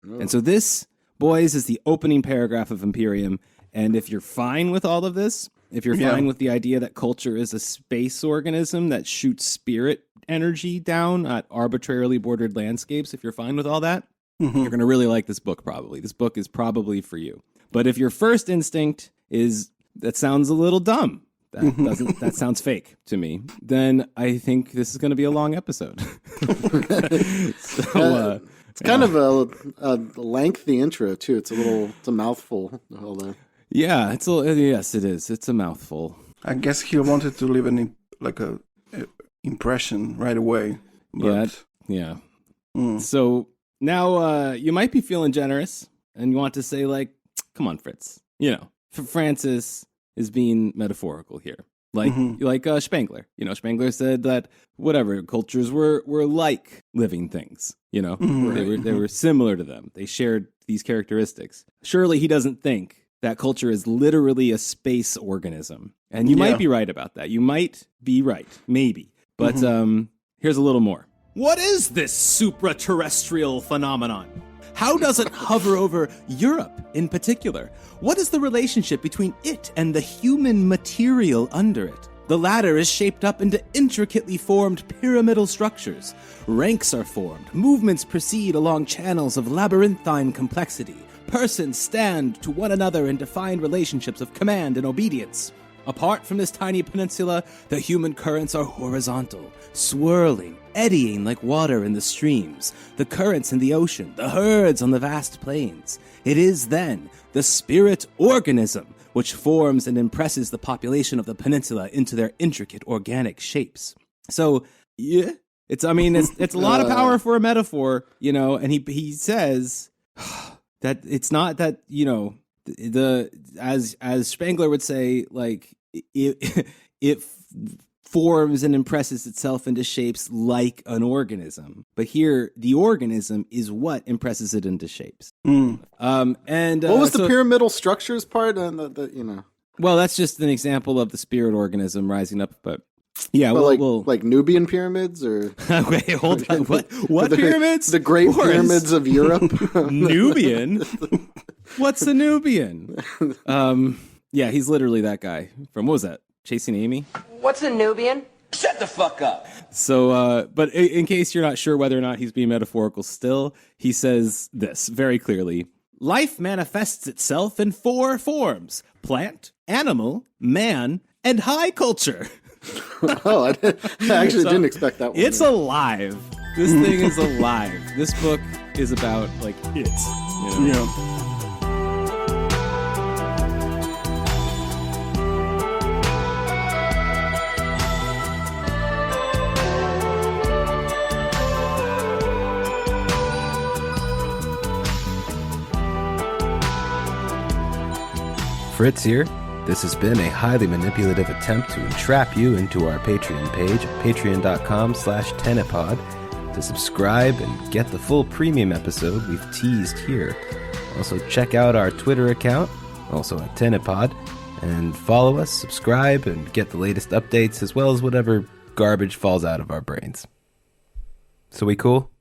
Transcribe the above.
Oh. And so this, boys, is the opening paragraph of Imperium. And if you're fine with all of this, if you're fine with the idea that culture is a space organism that shoots spirit energy down at arbitrarily bordered landscapes, if you're fine with all that, you're going to really like this book probably. This book is probably for you. But if your first instinct is, that sounds a little dumb, that sounds fake to me, then I think this is going to be a long episode. It's kind of a lengthy intro too. It's a mouthful. Yeah, yes, it is. It's a mouthful. I guess he wanted to leave an impression right away. But... Yeah. So now you might be feeling generous and you want to say like, come on, Fritz. Francis is being metaphorical here. Like Spengler. Spengler said that whatever cultures were like living things. They were similar to them. They shared these characteristics. Surely he doesn't think that culture is literally a space organism. And you might be right about that. You might be right. Maybe. But here's a little more. What is this supra-terrestrial phenomenon? How does it hover over Europe in particular? What is the relationship between it and the human material under it? The latter is shaped up into intricately formed pyramidal structures. Ranks are formed. Movements proceed along channels of labyrinthine complexity. Persons stand to one another in defined relationships of command and obedience. Apart from this tiny peninsula, the human currents are horizontal, swirling, eddying like water in the streams, the currents in the ocean, the herds on the vast plains. It is then the spirit organism which forms and impresses the population of the peninsula into their intricate organic shapes. So, yeah, it's a lot of power for a metaphor, and he says that it's not that, as Spengler would say, like it forms and impresses itself into shapes like an organism. But here, the organism is what impresses it into shapes. And what was the pyramidal structures part? Well, that's just an example of the spirit organism rising up, but. Yeah, but like Nubian pyramids, or wait, hold on. What pyramids? The Great Pyramids of Europe. Nubian? What's a Nubian? Yeah, he's literally that guy from, what was that? Chasing Amy? What's a Nubian? Shut the fuck up. So, but in case you're not sure whether or not he's being metaphorical still, he says this very clearly. Life manifests itself in 4 forms: plant, animal, man, and high culture. Oh, I actually didn't expect that one. It's alive. This thing is alive. This book is about, like, it. Yeah. Fritz here. This has been a highly manipulative attempt to entrap you into our Patreon page at patreon.com/tenepod to subscribe and get the full premium episode we've teased here. Also check out our Twitter account, also at tenepod, and follow us, subscribe, and get the latest updates as well as whatever garbage falls out of our brains. So we cool?